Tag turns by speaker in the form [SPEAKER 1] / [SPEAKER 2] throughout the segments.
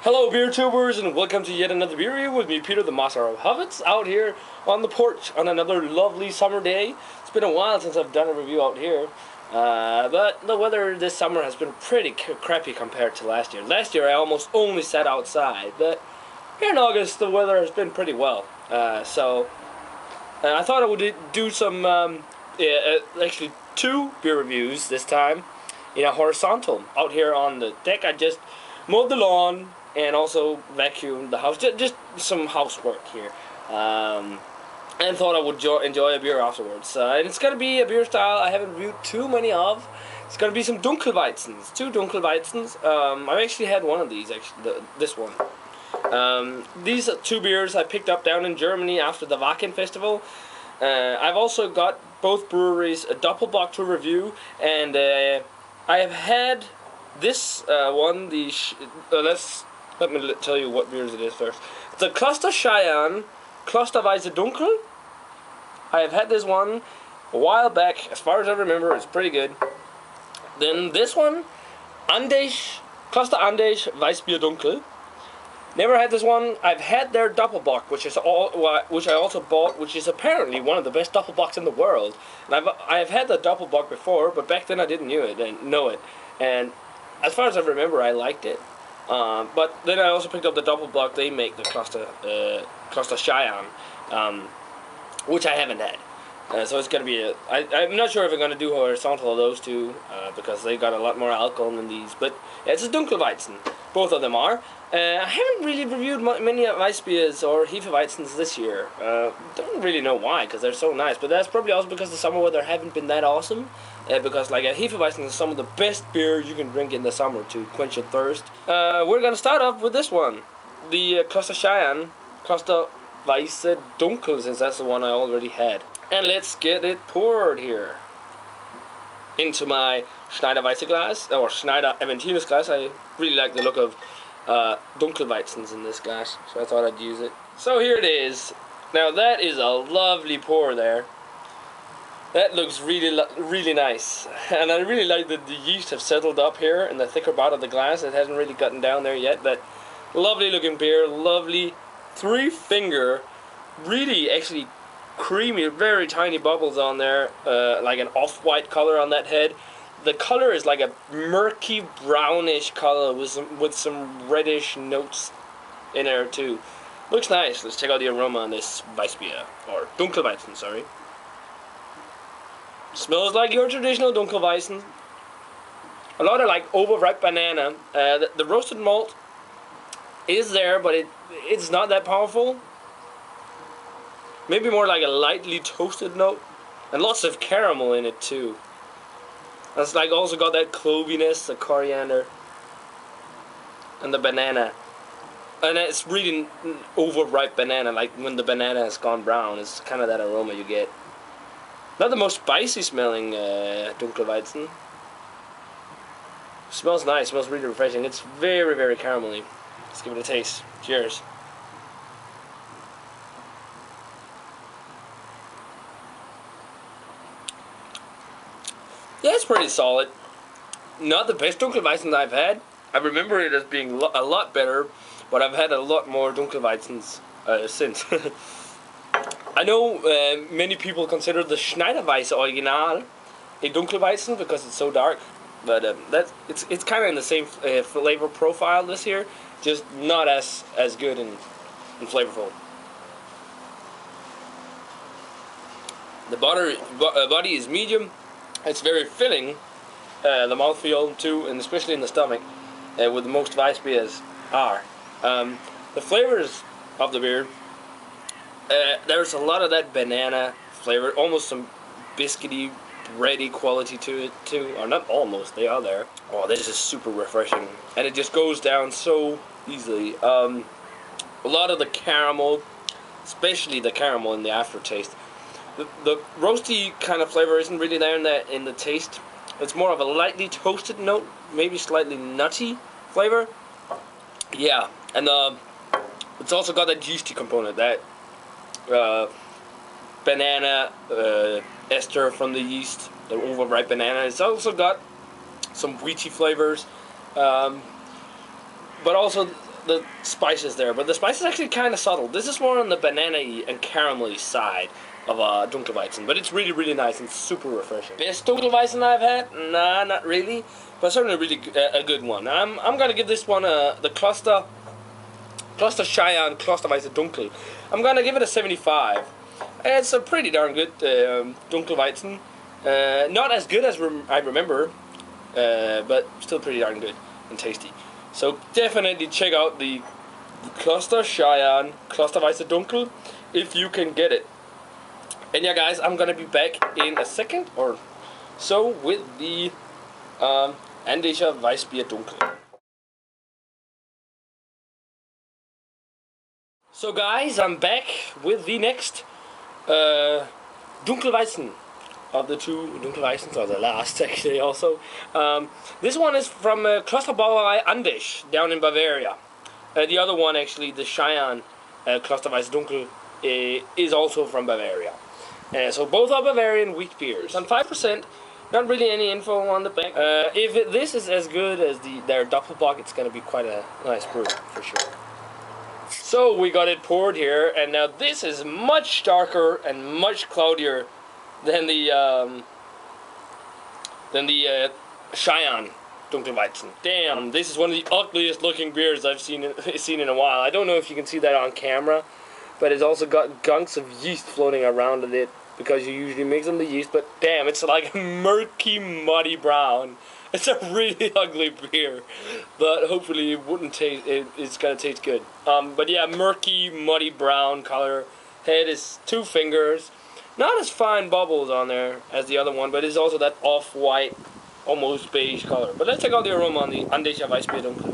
[SPEAKER 1] Hello beer tubers, and welcome to yet another beer review with me, Peter the Master of Hobbits, out here on the porch on another lovely summer day. It's been a while since I've done a review out here, but the weather this summer has been pretty crappy compared to last year. Last year I almost only sat outside, but here in August the weather has been pretty well. So I thought I would do some, actually two beer reviews this time in a horizontal. Out here on the deck I just mowed the lawn and also vacuumed the house, just some housework here, and thought I would enjoy a beer afterwards. And it's going to be a beer style I haven't reviewed too many of. It's going to be some Dunkelweizens, two Dunkelweizens. I've actually had one of these, this one. These are two beers I picked up down in Germany after the Wacken festival. I've also got both breweries a Doppelbock to review, and I have had this one, let me tell you what beers it is first. The Scheyern Kloster-Weisse Dunkel. I have had this one a while back. As far as I remember, it's pretty good. Then this one, Andechs Kloster Weissbier Dunkel. Never had this one. I've had their Doppelbock, which I also bought, which is apparently one of the best Doppelbocks in the world. And I've had the Doppelbock before, but back then I didn't know it. And as far as I remember, I liked it. But then I also picked up the Doppelbock they make, the Scheyern, which I haven't had. So it's going to be I'm not sure if I'm going to do horizontal of those two, because they got a lot more alcohol than these. But yeah, it's a Dunkelweizen. Both of them are. I haven't really reviewed many Weissbiers or Hefeweizens this year. Don't really know why, because they're so nice. But that's probably also because the summer weather haven't been that awesome. Because like a Hefeweizen is some of the best beer you can drink in the summer to quench your thirst. We're going to start off with this one. The Scheyern Kloster-Weisse Dunkel, since that's the one I already had. And let's get it poured here. Into my Schneider Weisse glass, or Schneider Aventinos glass. I really like the look of Dunkelweizens in this glass, so I thought I'd use it. So here it is. Now that is a lovely pour there. That looks really nice, and I really like that the yeast have settled up here in the thicker part of the glass. It hasn't really gotten down there yet, but lovely looking beer, lovely 3-finger, really actually creamy, very tiny bubbles on there, like an off-white color on that head. The color is like a murky brownish color with some reddish notes in there too. Looks nice. Let's check out the aroma on this Weissbier, or Dunkelweizen, sorry. Smells like your traditional Dunkelweizen. A lot of like overripe banana. The roasted malt is there, but it's not that powerful. Maybe more like a lightly toasted note, and lots of caramel in it too. That's like also got that cloviness, the coriander, and the banana. And it's really overripe banana, like when the banana has gone brown. It's kind of that aroma you get. Not the most spicy smelling Dunkelweizen. Smells nice, smells really refreshing. It's very, very caramelly. Let's give it a taste. Cheers. Yeah, it's pretty solid. Not the best Dunkelweizen I've had. I remember it as being a lot better, but I've had a lot more Dunkelweizens since. I know many people consider the Schneider Weisse Original a Dunkelweizen because it's so dark, but it's kind of in the same flavor profile this here, just not as good and flavorful. The body is medium. It's very filling. The mouthfeel too, and especially in the stomach, with most Weissbiers are. The flavors of the beer There's a lot of that banana flavor, almost some biscuity, bready quality to it too. Or not almost, they are there. Oh, this is super refreshing, and it just goes down so easily. A lot of the caramel, especially the caramel in the aftertaste. The roasty kind of flavor isn't really there in the taste. It's more of a lightly toasted note, maybe slightly nutty flavor. Yeah, and it's also got that yeasty component, that banana ester from the yeast, the overripe banana. It's also got some wheaty flavors, but also the spices there. But the spice is actually kind of subtle. This is more on the banana-y and caramelly side of Dunkelweizen, but it's really, really nice and super refreshing. Best Dunkelweizen I've had? Nah, not really, but certainly really a good one. I'm gonna give this one the Scheyern Kloster-Weisse Dunkel. I'm gonna give it a 75. It's a pretty darn good Dunkelweizen. Not as good as I remember, but still pretty darn good and tasty. So definitely check out the Scheyern Kloster-Weisse Dunkel if you can get it. And yeah, guys, I'm gonna be back in a second or so with the Andechser Weissbier Dunkel. So guys, I'm back with the next Dunkelweizen of the two Dunkelweizens, or the last actually also. This one is from Klosterbrauerei Andechs down in Bavaria. The other one actually, the Scheyern Kloster-Weisse Dunkel, is also from Bavaria. So both are Bavarian wheat beers. On 5%, not really any info on the back. If this is as good as their Doppelbock, it's going to be quite a nice brew for sure. So we got it poured here, and now this is much darker and much cloudier than the Scheyern Dunkelweizen. Damn, this is one of the ugliest looking beers I've seen in a while. I don't know if you can see that on camera, but it's also got gunks of yeast floating around in it, because you usually mix them the yeast, but damn, it's like murky, muddy brown. It's a really ugly beer, but hopefully it wouldn't taste. It's gonna taste good. But yeah, murky, muddy brown color. Head is 2 fingers. Not as fine bubbles on there as the other one, but it's also that off-white, almost beige color. But let's check out the aroma on the Andechser Weissbier Dunkel.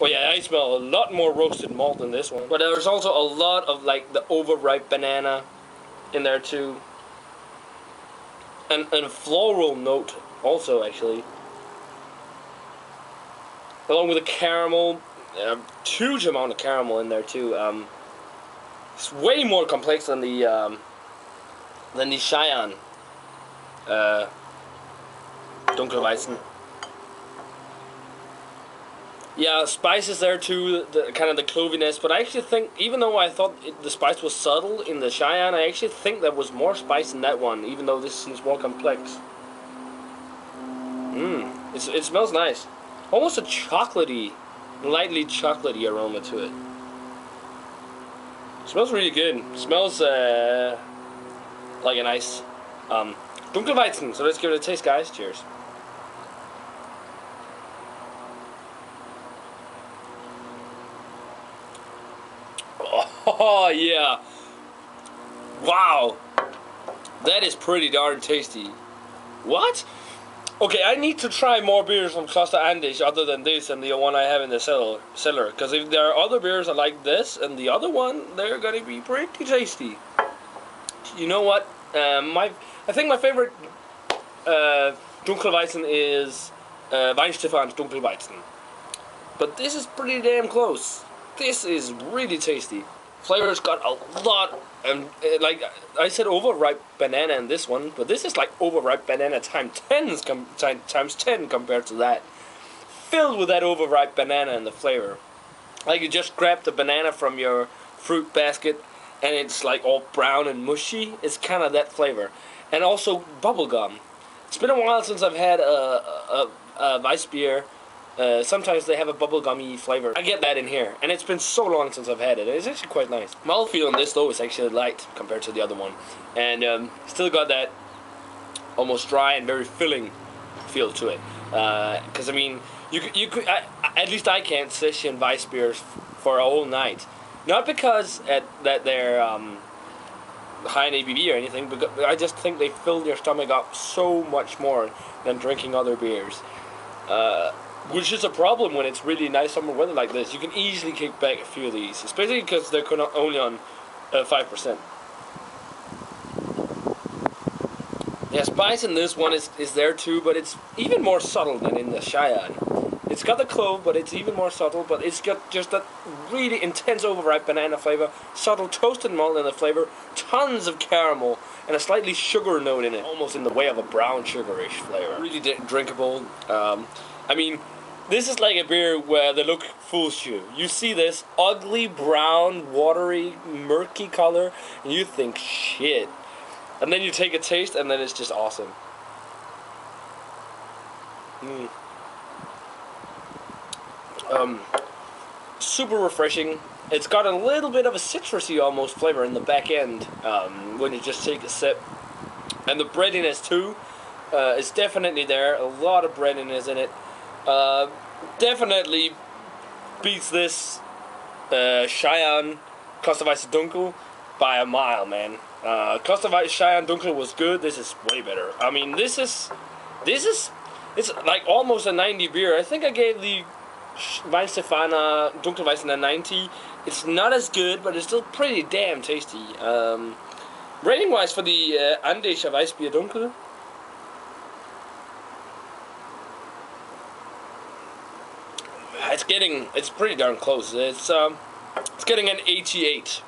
[SPEAKER 1] Oh yeah, I smell a lot more roasted malt than this one. But there's also a lot of like the overripe banana in there too. And a floral note also, actually. Along with the caramel, a huge amount of caramel in there too. It's way more complex than the Scheyern Dunkelweizen. Yeah, spices there too, kind of the cloviness, but I actually think, even though I thought the spice was subtle in the Scheyern, I actually think there was more spice in that one, even though this seems more complex. It smells nice. Almost a chocolatey, lightly chocolatey aroma to it. It smells really good. It smells like a nice Dunkelweizen. So let's give it a taste, guys. Cheers. Oh yeah! Wow, that is pretty darn tasty. What? Okay, I need to try more beers from Kloster Andechs other than this and the one I have in the cellar. Because if there are other beers like this and the other one, they're gonna be pretty tasty. You know what? I think my favorite Dunkelweizen is Weihenstephan's Dunkelweizen. But this is pretty damn close. This is really tasty. Flavor's got a lot, like I said, overripe banana in this one, but this is like overripe banana times 10 compared to that. Filled with that overripe banana in the flavor. Like you just grab the banana from your fruit basket and it's like all brown and mushy. It's kind of that flavor. And also bubblegum. It's been a while since I've had a Weissbier. Sometimes they have a bubblegummy flavor. I get that in here, and it's been so long since I've had it. It's actually quite nice. Mouthfeel on this though is actually light compared to the other one, and still got that almost dry and very filling feel to it. Because I mean, you could at least I can't session Weissbiers for a whole night Not because that they're high in ABV or anything, but I just think they fill your stomach up so much more than drinking other beers. Which is a problem when it's really nice summer weather like this. You can easily kick back a few of these, especially because they're only on 5%. Yeah, spice in this one is there too, but it's even more subtle than in the Scheyern. It's got the clove, but it's even more subtle, but it's got just that really intense overripe banana flavor, subtle toasted malt in the flavor, tons of caramel, and a slightly sugar note in it, almost in the way of a brown sugarish flavor. Really drinkable. I mean, this is like a beer where the look fools you. You see this ugly, brown, watery, murky color, and you think, shit. And then you take a taste, and then it's just awesome. Super refreshing. It's got a little bit of a citrusy almost flavor in the back end when you just take a sip. And the breadiness too is definitely there. A lot of breadiness in it. Definitely beats this Scheyern Kloster-Weisse Dunkel by a mile, man. Scheyern Dunkel was good. This is way better. I mean, it's like almost a 90 beer. I think I gave the Weißweine Dunkelweizen a 90. It's not as good, but it's still pretty damn tasty. Rating wise for the Andechser Weissbier Dunkel, it's pretty darn close. It's getting an 88.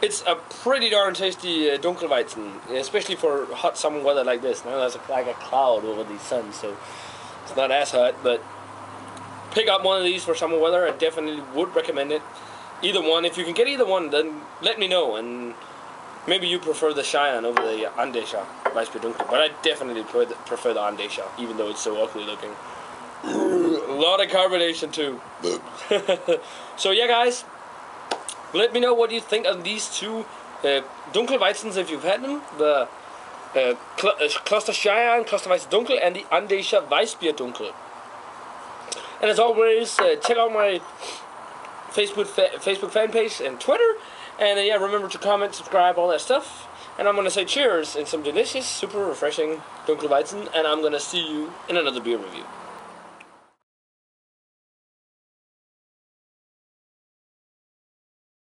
[SPEAKER 1] It's a pretty darn tasty Dunkelweizen, especially for hot summer weather like this. Now there's like a cloud over the sun, so it's not as hot, but pick up one of these for summer weather. I definitely would recommend it. Either one. If you can get either one, then let me know, and maybe you prefer the Scheyern over the Andechser Weissbier Dunkel, but I definitely prefer the Andechser, even though it's so ugly looking. A lot of carbonation too. So yeah, guys, let me know what you think of these two Dunkelweizens if you've had them. The Scheyern Kloster-Weisse Dunkel and the Andechser Weissbier Dunkel. And as always, check out my Facebook fan page and Twitter. And yeah, remember to comment, subscribe, all that stuff. And I'm going to say cheers in some delicious, super refreshing Dunkelweizen. And I'm going to see you in another beer review.